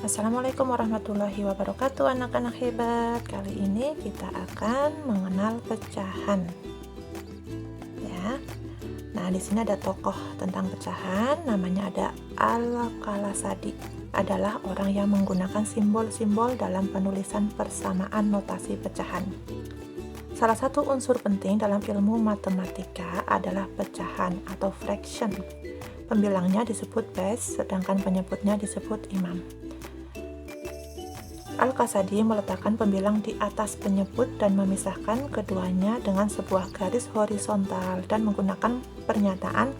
Assalamualaikum warahmatullahi wabarakatuh, anak-anak hebat. Kali ini kita akan mengenal pecahan. Ya. Nah, di sini ada tokoh tentang pecahan, namanya ada Al-Qalasadi. Adalah orang yang menggunakan simbol-simbol dalam penulisan persamaan notasi pecahan. Salah satu unsur penting dalam ilmu matematika adalah pecahan atau fraction. Pembilangnya disebut base, sedangkan penyebutnya disebut imam. Al-Qasadi meletakkan pembilang di atas penyebut dan memisahkan keduanya dengan sebuah garis horizontal dan menggunakan pernyataan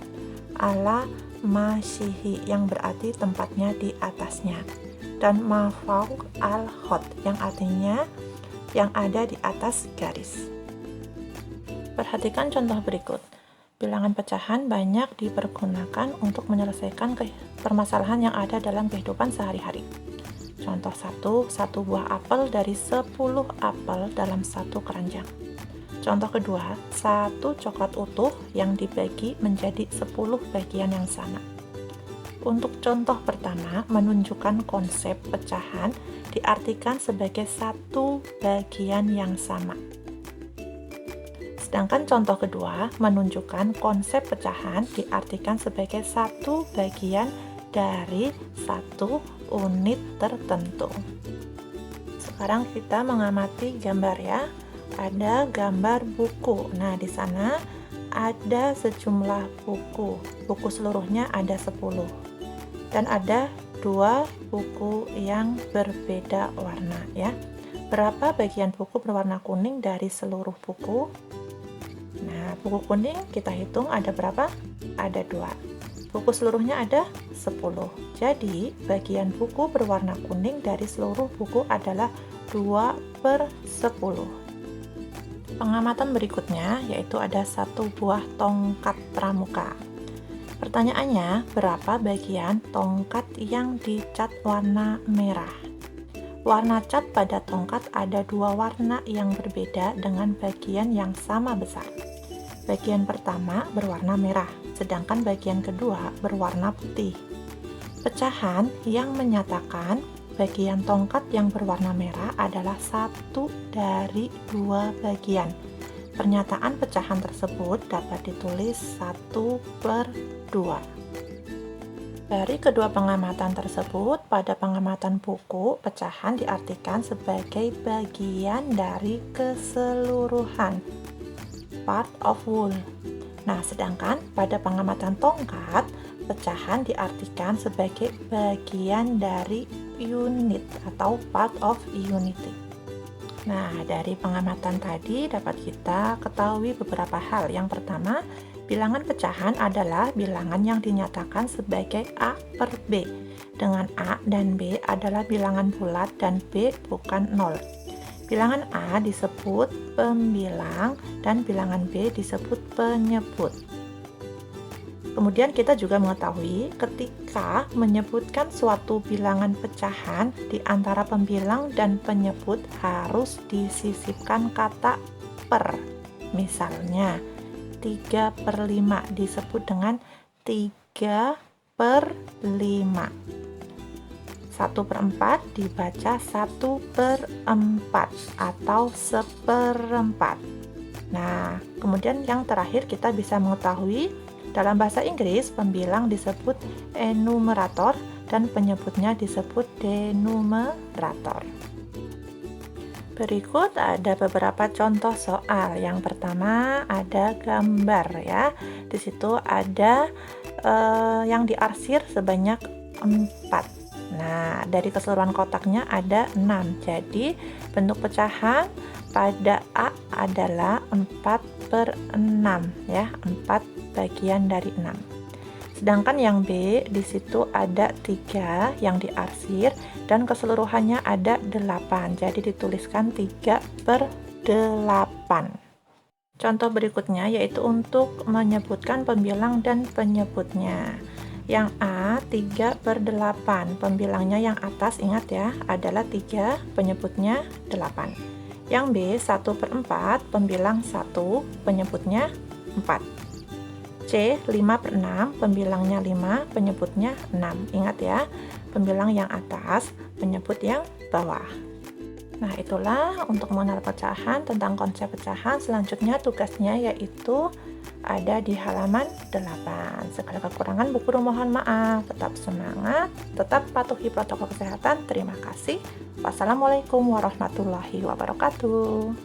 ala masyihi yang berarti tempatnya di atasnya, dan mafauq al-khot yang artinya yang ada di atas garis. Perhatikan contoh berikut. Bilangan pecahan banyak dipergunakan untuk menyelesaikan permasalahan yang ada dalam kehidupan sehari-hari. Contoh 1 buah apel dari 10 apel dalam satu keranjang. Contoh kedua, 1 coklat utuh yang dibagi menjadi 10 bagian yang sama. Untuk contoh pertama, menunjukkan konsep pecahan diartikan sebagai 1 bagian yang sama. Sedangkan contoh kedua, menunjukkan konsep pecahan diartikan sebagai 1 bagian dari 1 unit tertentu. Sekarang kita mengamati gambar ya. Ada gambar buku. Nah, di sana ada sejumlah buku. Buku seluruhnya ada 10. Dan ada 2 buku yang berbeda warna ya. Berapa bagian buku berwarna kuning dari seluruh buku? Nah, buku kuning kita hitung ada berapa? Ada 2. Buku seluruhnya ada 10. Jadi, bagian buku berwarna kuning dari seluruh buku adalah 2/10. Pengamatan berikutnya yaitu ada 1 buah tongkat pramuka. Pertanyaannya, berapa bagian tongkat yang dicat warna merah? Warna cat pada tongkat ada 2 warna yang berbeda dengan bagian yang sama besar. Bagian pertama berwarna merah, sedangkan bagian kedua berwarna putih. Pecahan yang menyatakan bagian tongkat yang berwarna merah adalah 1 dari 2 bagian. Pernyataan pecahan tersebut dapat ditulis 1/2. Dari kedua pengamatan tersebut, pada pengamatan buku, pecahan diartikan sebagai bagian dari keseluruhan, part of whole. Nah, sedangkan pada pengamatan tongkat, pecahan diartikan sebagai bagian dari unit atau part of unity. Nah, dari pengamatan tadi dapat kita ketahui beberapa hal. Yang pertama, bilangan pecahan adalah bilangan yang dinyatakan sebagai A per B, dengan A dan B adalah bilangan bulat dan B bukan 0. Bilangan A disebut pembilang dan bilangan B disebut penyebut. Kemudian kita juga mengetahui ketika menyebutkan suatu bilangan pecahan di antara pembilang dan penyebut harus disisipkan kata per. Misalnya 3/5 disebut dengan 3/5. 1/4 dibaca 1/4 atau 1/4. Nah, kemudian yang terakhir kita bisa mengetahui dalam bahasa Inggris pembilang disebut enumerator dan penyebutnya disebut denumerator. Berikut ada beberapa contoh soal. Yang pertama ada gambar ya. Di situ ada yang diarsir sebanyak 4. Nah, dari keseluruhan kotaknya ada 6. Jadi, bentuk pecahan pada A adalah 4/6 ya, 4 bagian dari 6. Sedangkan yang B di situ ada 3 yang diarsir dan keseluruhannya ada 8. Jadi dituliskan 3/8. Contoh berikutnya yaitu untuk menyebutkan pembilang dan penyebutnya. Yang A 3/8, pembilangnya yang atas ingat ya adalah 3, penyebutnya 8. Yang B 1/4, pembilang 1, penyebutnya 4. C 5/6, pembilangnya 5, penyebutnya 6. Ingat ya, pembilang yang atas menyebut yang bawah. Nah, itulah untuk mengenal pecahan. Tentang konsep pecahan, selanjutnya tugasnya yaitu ada di halaman 8. Segala kekurangan Bu Guru mohon maaf. Tetap semangat, tetap patuhi protokol kesehatan. Terima kasih. Wassalamualaikum warahmatullahi wabarakatuh.